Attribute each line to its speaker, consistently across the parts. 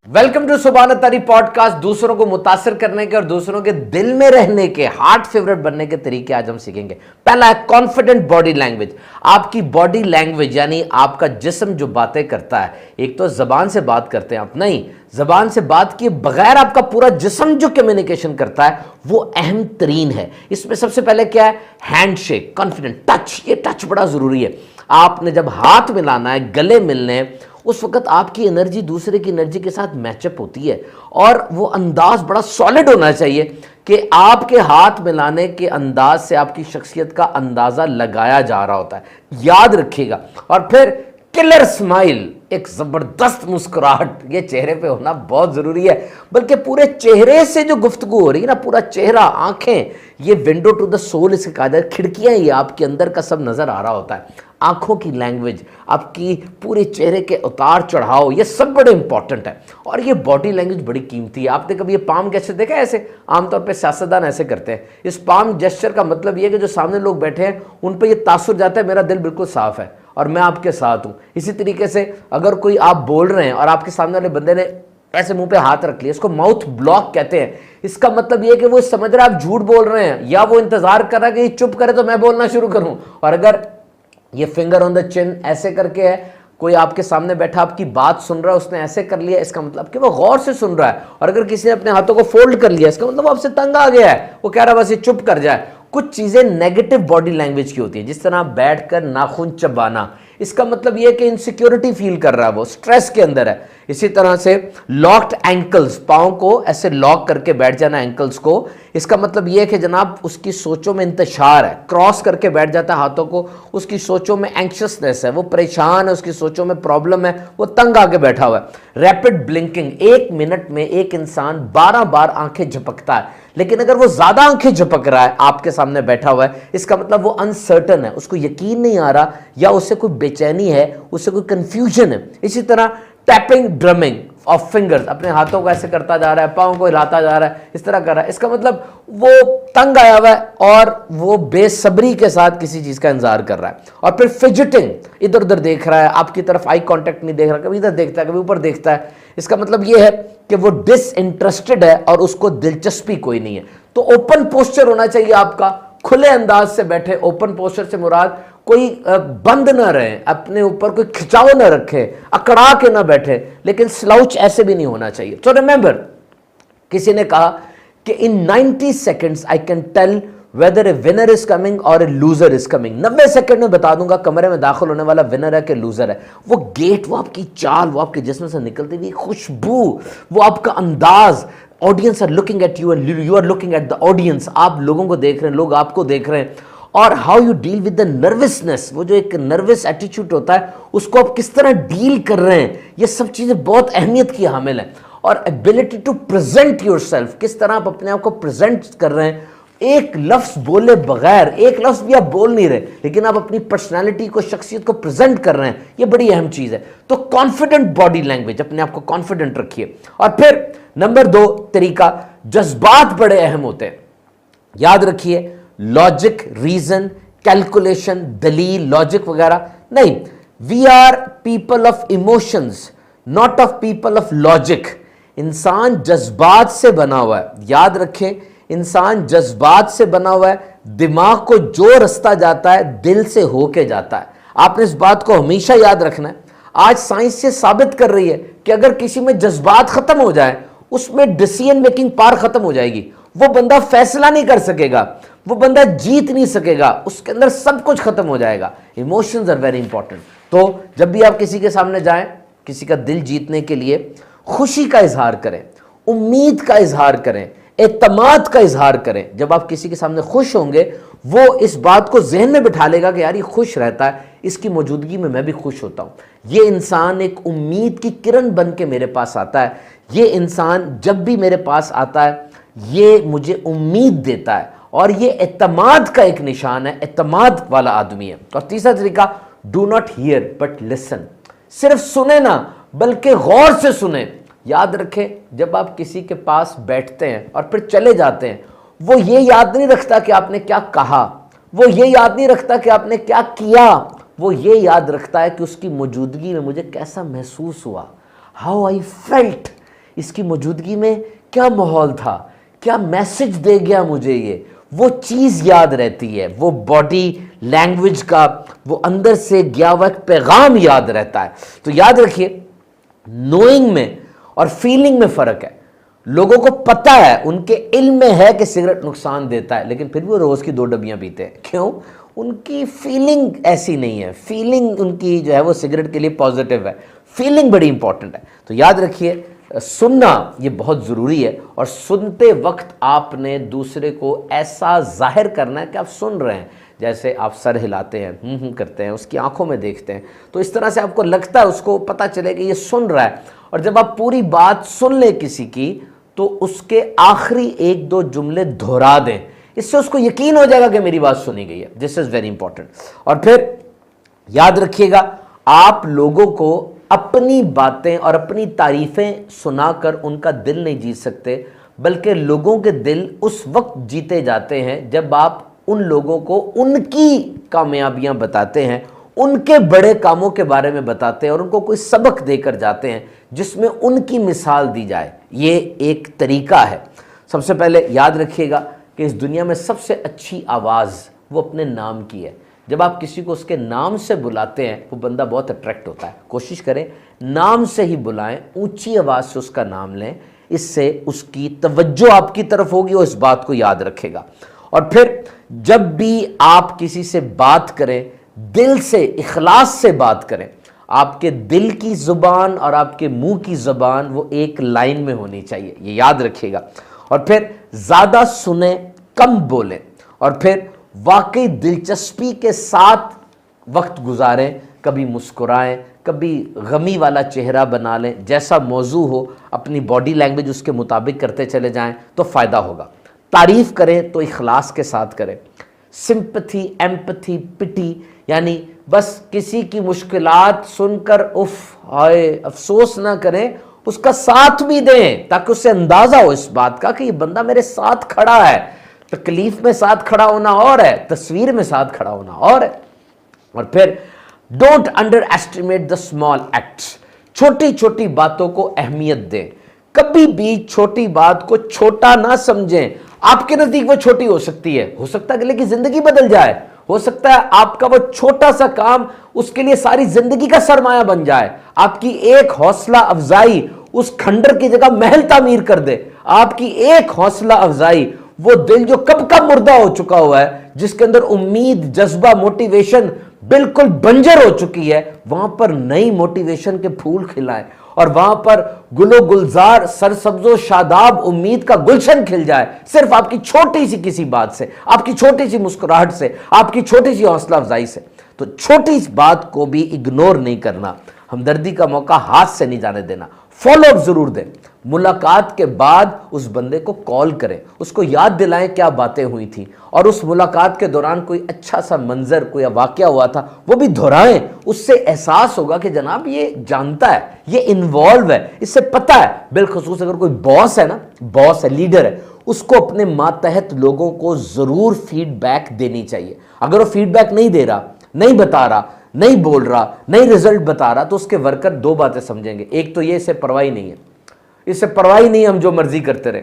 Speaker 1: Welcome to सुभान Attari podcast. दूसरों को मुतासिर करने के और दूसरों के दिल में रहने के, हार्ट फेवरेट बनने के तरीके आज हम सीखेंगे। पहला है कॉन्फिडेंट बॉडी लैंग्वेज। आपकी बॉडी लैंग्वेज यानी आपका जिस्म जो बातें करता है, एक तो जबान से बात करते हैं आप, नहीं, जबान से बात किए बगैर आपका पूरा जिस्म जो कम्युनिकेशन करता है वो अहम तरीन है। इसमें सबसे पहले क्या है? Handshake, confident touch. ये टच बड़ा जरूरी है। आपने जब हाथ मिलाना है, गले मिलने, उस वक्त आपकी एनर्जी दूसरे की एनर्जी के साथ मैचअप होती है और वो अंदाज बड़ा सॉलिड होना चाहिए कि आपके हाथ मिलाने के अंदाज से आपकी शख्सियत का अंदाजा लगाया जा रहा होता है। याद रखिएगा। और फिर किलर स्माइल, एक जबरदस्त मुस्कुराहट, ये चेहरे पे होना बहुत जरूरी है। बल्कि पूरे चेहरे से जो गुफ्तगू हो रही है ना, पूरा चेहरा, आंखें, ये विंडो टू द सोल इसे कहा जाए, खिड़कियां, ये आपके अंदर का सब नजर आ रहा होता है। आंखों की लैंग्वेज, आपकी पूरे चेहरे के उतार चढ़ाव, ये सब बड़े इंपॉर्टेंट है। और ये बॉडी लैंग्वेज बड़ी कीमती है। आपने कभी ये पाम गेस्चर देखा है? ऐसे आमतौर पे सियासतदान ऐसे करते हैं। इस पाम जेस्चर का मतलब ये कि जो सामने लोग बैठे हैं उन पर ये तासुर जाता है, मेरा दिल बिल्कुल साफ है और मैं आपके साथ हूं। इसी तरीके से अगर कोई आप बोल रहे हैं और आपके सामने वाले बंदे ने ऐसे मुंह पे हाथ रख लिया, इसको माउथ ब्लॉक कहते हैं। इसका मतलब ये कि वो समझ रहा है आप झूठ बोल रहे हैं, या वो इंतजार कर रहा है कि चुप करे तो मैं बोलना शुरू करूं। और अगर ये फिंगर ऑन द चिन ऐसे करके है, कोई आपके सामने बैठा आपकी बात सुन रहा है, उसने ऐसे कर लिया, इसका मतलब कि वो गौर से सुन रहा है। और अगर किसी ने अपने हाथों को फोल्ड कर लिया, इसका मतलब वो आपसे तंग आ गया है, वो कह रहा है बस ये चुप कर जाए। कुछ चीजें नेगेटिव बॉडी लैंग्वेज की होती है, जिस तरह बैठकर नाखून चबाना, इसका मतलब यह कि इनसिक्योरिटी फील कर रहा है, वो स्ट्रेस के अंदर है। इसी तरह से लॉक्ड एंकल्स, पाँव को ऐसे लॉक करके बैठ जाना एंकल्स को, इसका मतलब यह है कि जनाब उसकी सोचों में इंतशार है। क्रॉस करके बैठ जाता है हाथों को, उसकी सोचों में एंक्शसनेस है, वो परेशान है, उसकी सोचों में प्रॉब्लम है, वो तंग आके बैठा हुआ है। रैपिड ब्लिंकिंग, 1 मिनट में एक इंसान 12 बार आंखें झपकता है, लेकिन अगर वो ज्यादा आंखें झपक रहा है आपके सामने बैठा हुआ है, इसका मतलब वो अनसर्टन है, उसको यकीन नहीं आ रहा, या उससे कोई बेचैनी है, उससे कोई कंफ्यूजन है। इसी तरह टैपिंग, ड्रमिंग ऑफ फिंगर्स, अपने हाथों को ऐसे करता जा रहा है, पाँव को हिलाता जा रहा है, इस तरह कर रहा है, इसका मतलब वो तंग आया हुआ है और वो बेसब्री के साथ किसी चीज का इंतजार कर रहा है। और फिर फिजिटिंग, इधर उधर देख रहा है, आपकी तरफ आई कांटेक्ट नहीं देख रहा, कभी इधर देखता है, कभी ऊपर देखता है, इसका मतलब ये है कि वो डिसइंटरेस्टेड है और उसको दिलचस्पी कोई नहीं है। तो ओपन पोस्चर होना चाहिए आपका, खुले अंदाज से बैठे। ओपन पोस्चर से मुराद कोई बंद ना रहे, अपने ऊपर कोई खिंचाव ना रखे, अकड़ा के ना बैठे, लेकिन स्लाउच ऐसे भी नहीं होना चाहिए। तो रिमेंबर, किसी ने कहा कि in 90 seconds I can tell whether a winner is coming और a loser is coming. 90 second में बता दूंगा कमरे में दाखिल होने वाला विनर है कि लूजर है। वो गेट, वो आपकी चाल, वो आपके जिस्म से निकलती हुई खुशबू, वो आपका अंदाज, audience are looking at you and you are looking at the audience. आप लोगों को देख रहे हैं, लोग आपको देख रहे हैं। और how you deal with the nervousness, वो जो एक नर्वस एटीट्यूड होता है, उसको आप किस तरह डील कर रहे हैं, ये सब चीजें बहुत अहमियत की हामिल है। और एबिलिटी टू प्रेजेंट योरसेल्फ, किस तरह आप अपने आप को प्रेजेंट कर रहे हैं, एक लफ्ज बोले बगैर, एक लफ्ज भी आप बोल नहीं रहे, लेकिन आप अपनी पर्सनालिटी को, शख्सियत को प्रेजेंट कर रहे हैं, ये बड़ी अहम चीज है। तो कॉन्फिडेंट बॉडी लैंग्वेज, अपने आप को कॉन्फिडेंट रखिए। और फिर नंबर 2 तरीका, जज्बात बड़े अहम होते हैं। याद रखिए, लॉजिक, रीजन, कैलकुलेशन, दलील, लॉजिक वगैरह नहीं। We are people of emotions, not of people of logic. इंसान जज्बात से बना हुआ है, याद रखें, इंसान जज्बात से बना हुआ है। दिमाग को जो रास्ता जाता है दिल से होके जाता है। आपने इस बात को हमेशा याद रखना है। आज साइंस से साबित कर रही है कि अगर किसी में जज्बात खत्म हो जाए, उसमें डिसीजन मेकिंग पावर खत्म हो जाएगी। वो बंदा फैसला नहीं कर सकेगा, वो बंदा जीत नहीं सकेगा, उसके अंदर सब कुछ खत्म हो जाएगा। Emotions are very important. तो जब भी आप किसी के सामने जाएं, किसी का दिल जीतने के लिए खुशी का इजहार करें, उम्मीद का इजहार करें, एतमाद का इजहार करें। जब आप किसी के सामने खुश होंगे, वो इस बात को जहन में बिठा लेगा कि यार ये खुश रहता है, इसकी मौजूदगी में मैं भी खुश होता हूं। ये इंसान एक उम्मीद की किरण बन के मेरे पास आता है। ये इंसान जब भी मेरे पास आता है, ये मुझे उम्मीद देता है, और ये एतमाद का एक निशान है, एतमाद वाला आदमी है। और तीसरा तरीका, do not here but listen. सिर्फ सुने ना, बल्कि गौर से सुने। याद रखें, जब आप किसी के पास बैठते हैं और फिर चले जाते हैं, वो ये याद नहीं रखता कि आपने क्या कहा, वो ये याद नहीं रखता कि आपने क्या किया, वो ये याद रखता है कि उसकी मौजूदगी में मुझे कैसा महसूस हुआ, हाउ आई फेल्ट। इसकी मौजूदगी में क्या माहौल था, क्या मैसेज दे गया मुझे ये, वो चीज़ याद रहती है, वो बॉडी लैंग्वेज का वो अंदर से गया हुआ एक पैगाम याद रहता है। तो याद रखिए, नोइंग में और फीलिंग में फ़र्क है। लोगों को पता है, उनके इल्म में है कि सिगरेट नुकसान देता है, लेकिन फिर भी वो रोज़ की 2 डब्बियाँ पीते हैं। क्यों? उनकी फीलिंग ऐसी नहीं है, फीलिंग उनकी जो है वो सिगरेट के लिए पॉजिटिव है, फीलिंग बड़ी इंपॉर्टेंट है। तो याद रखिए, सुनना ये बहुत ज़रूरी है, और सुनते वक्त आपने दूसरे को ऐसा जाहिर करना है कि आप सुन रहे हैं। जैसे आप सर हिलाते हैं, करते हैं, उसकी आंखों में देखते हैं, तो इस तरह से आपको लगता है, उसको पता चले कि ये सुन रहा है। और जब आप पूरी बात सुन ले किसी की, तो उसके आखिरी 1-2 जुमले दोहरा दें, इससे उसको यकीन हो जाएगा कि मेरी बात सुनी गई है। This is very important. और फिर याद रखिएगा, आप लोगों को अपनी बातें और अपनी तारीफ़ें सुनाकर उनका दिल नहीं जीत सकते, बल्कि लोगों के दिल उस वक्त जीते जाते हैं जब आप उन लोगों को उनकी कामयाबियां बताते हैं, उनके बड़े कामों के बारे में बताते हैं, और उनको कोई सबक देकर जाते हैं जिसमें उनकी मिसाल दी जाए। ये एक तरीका है। सबसे पहले याद रखिएगा कि इस दुनिया में सबसे अच्छी आवाज़ वो अपने नाम की है। जब आप किसी को उसके नाम से बुलाते हैं, वो बंदा बहुत अट्रैक्ट होता है। कोशिश करें नाम से ही बुलाएं, ऊंची आवाज़ से उसका नाम लें, इससे उसकी तवज्जो आपकी तरफ होगी और इस बात को याद रखेगा। और फिर जब भी आप किसी से बात करें, दिल से, इखलास से बात करें। आपके दिल की ज़ुबान और आपके मुंह की ज़ुबान वो एक लाइन में होनी चाहिए, ये याद रखिएगा। और फिर ज़्यादा सुने, कम बोलें, और फिर वाकई दिलचस्पी के साथ वक्त गुजारें। कभी मुस्कुराएं, कभी गमी वाला चेहरा बना लें, जैसा मौजू हो अपनी बॉडी लैंग्वेज उसके मुताबिक करते चले जाएं तो फ़ायदा होगा। तारीफ़ करें तो इखलास के साथ करें। सिंपैथी, एम्पैथी, पिटी, यानी बस किसी की मुश्किलात सुनकर उफ हाय अफसोस ना करें, उसका साथ भी दें, ताकि उससे अंदाज़ा हो इस बात का कि ये बंदा मेरे साथ खड़ा है। तकलीफ में साथ खड़ा होना और है, तस्वीर में साथ खड़ा होना और है। और फिर don't under estimate the small acts. छोटी छोटी बातों को अहमियत दें। कभी भी छोटी बात को छोटा ना समझें। आपके नजदीक वो छोटी हो सकती है, हो सकता है कि लेकिन जिंदगी बदल जाए, हो सकता है आपका वो छोटा सा काम उसके लिए सारी जिंदगी का सरमाया बन जाए। आपकी एक हौसला अफजाई उस खंडर की जगह महल तामीर कर दे। आपकी एक हौसला अफजाई वो दिल जो कब का मुर्दा हो चुका हुआ है, जिसके अंदर उम्मीद, जज्बा, मोटिवेशन बिल्कुल बंजर हो चुकी है, वहां पर नई मोटिवेशन के फूल खिलाएं और वहां पर गुलो गुलजार, सरसब्जो शादाब उम्मीद का गुलशन खिल जाए, सिर्फ आपकी छोटी सी किसी बात से, आपकी छोटी सी मुस्कुराहट से, आपकी छोटी सी हौसला अफजाई से। तो छोटी इस बात को भी इग्नोर नहीं करना, हमदर्दी का मौका हाथ से नहीं जाने देना, फॉलो अप जरूर दें। मुलाकात के बाद उस बंदे को कॉल करें, उसको याद दिलाएं क्या बातें हुई थी, और उस मुलाकात के दौरान कोई अच्छा सा मंजर, कोई वाकया हुआ था, वो भी दोहराएं। उससे एहसास होगा कि जनाब ये जानता है, ये इन्वॉल्व है, इससे पता है। बिलखसूस अगर कोई बॉस है ना, बॉस है, लीडर है, उसको अपने मातहत लोगों को जरूर फीडबैक देनी चाहिए। अगर वो फीडबैक नहीं दे रहा, नहीं बता रहा, नहीं बोल रहा, नहीं रिजल्ट बता रहा, तो उसके वर्कर 2 बातें समझेंगे। एक तो ये, इसे परवाही नहीं है, इससे परवाही नहीं, हम जो मर्जी करते रहे।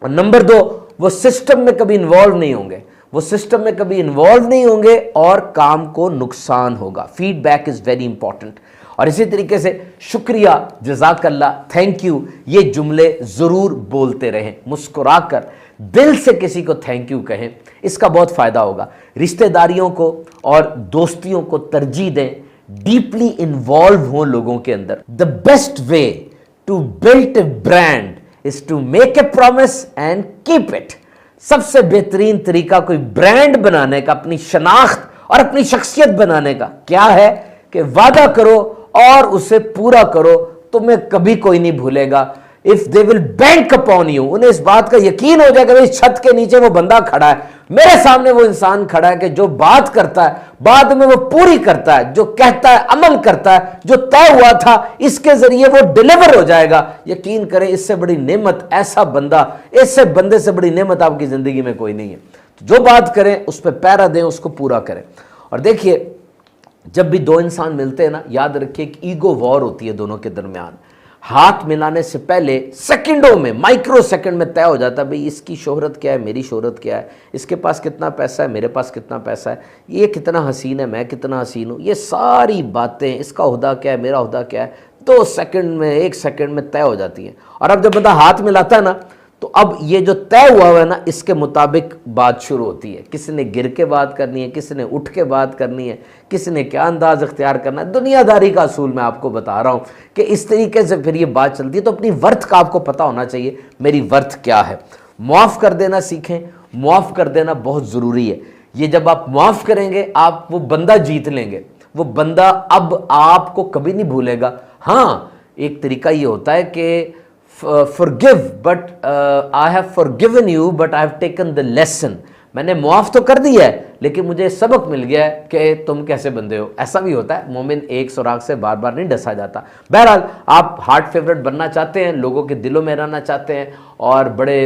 Speaker 1: और नंबर 2, वो सिस्टम में कभी इन्वॉल्व नहीं होंगे, वो सिस्टम में कभी इन्वॉल्व नहीं होंगे और काम को नुकसान होगा। Feedback is very important. और इसी तरीके से शुक्रिया, जज़ाकल्लाह, थैंक यू, ये जुमले जरूर बोलते रहें। मुस्कुराकर दिल से किसी को थैंक यू कहें, इसका बहुत फायदा होगा। रिश्तेदारियों को और दोस्तियों को तरजीह दें, डीपली इन्वॉल्व हों लोगों के अंदर। The best way to build a brand is to make a promise and keep it. सबसे बेहतरीन तरीका कोई ब्रांड बनाने का, अपनी शनाख्त और अपनी शख्सियत बनाने का क्या है कि वादा करो और उसे पूरा करो। तुम्हें कभी कोई नहीं भूलेगा। If they will bank upon you, उन्हें इस बात का यकीन हो जाएगा इस छत के नीचे वो बंदा खड़ा है, मेरे सामने वो इंसान खड़ा है कि जो बात करता है बाद में वो पूरी करता है, जो कहता है अमल करता है, जो तय हुआ था इसके जरिए वो डिलीवर हो जाएगा। यकीन करें, इससे बड़ी नेमत, ऐसा बंदा, ऐसे बंदे से बड़ी नेमत आपकी जिंदगी में कोई नहीं है। तो जो बात करें उस पर पैरा दें, उसको पूरा करें। और देखिए, जब भी 2 इंसान मिलते हैं ना, याद रखिए कि ईगो वॉर होती है दोनों के दरमियान। हाथ मिलाने से पहले सेकंडों में, माइक्रो सेकंड में तय हो जाता है भाई इसकी शोहरत क्या है, मेरी शोहरत क्या है, इसके पास कितना पैसा है, मेरे पास कितना पैसा है, ये कितना हसीन है, मैं कितना हसीन हूँ, ये सारी बातें, इसका ओहदा क्या है, मेरा ओहदा क्या है, 2 सेकंड में, 1 सेकंड में तय हो जाती हैं। और अब जब बंदा हाथ मिलाता है ना, तो अब ये जो तय हुआ है ना, इसके मुताबिक बात शुरू होती है। किसी ने गिर के बात करनी है, किसी ने उठ के बात करनी है, किसी ने क्या अंदाज इख्तियार करना है। दुनियादारी का असूल मैं आपको बता रहा हूँ कि इस तरीके से फिर ये बात चलती है। तो अपनी वर्थ का आपको पता होना चाहिए, मेरी वर्थ क्या है। माफ़ कर देना सीखें, माफ़ कर देना बहुत ज़रूरी है। ये जब आप माफ़ करेंगे, आप वो बंदा जीत लेंगे, वो बंदा अब आपको कभी नहीं भूलेगा। हाँ, एक तरीका ये होता है कि forgive but I have forgiven you but I have taken the lesson। मैंने मुआफ़ तो कर दिया है लेकिन मुझे सबक मिल गया है कि तुम कैसे बंदे हो। ऐसा भी होता है, मोमिन एक सुराग से बार बार नहीं डसा जाता। बहरहाल, आप हार्ट फेवरेट बनना चाहते हैं, लोगों के दिलों में रहना चाहते हैं और बड़े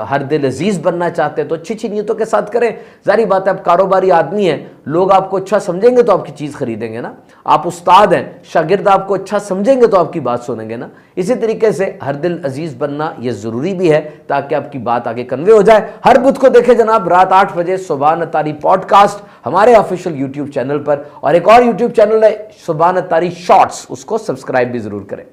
Speaker 1: हर दिल अजीज़ बनना चाहते हैं, तो अच्छी अच्छी नीयतों के साथ करें। ज़ाहिर बात है, आप कारोबारी आदमी हैं, लोग आपको अच्छा समझेंगे तो आपकी चीज़ खरीदेंगे ना। आप उस्ताद हैं, शागिर्द आपको अच्छा समझेंगे तो आपकी बात सुनेंगे ना। इसी तरीके से हर दिल अजीज़ बनना ये ज़रूरी भी है ताकि आपकी बात आगे कन्वे हो जाए। हर बुध को देखें जनाब, रात 8 बजे सुबहान अत्तारी पॉडकास्ट हमारे ऑफिशियल यूट्यूब चैनल पर, और एक और यूट्यूब चैनल है सुबहान अत्तारी शॉर्ट्स, उसको सब्सक्राइब भी ज़रूर करें।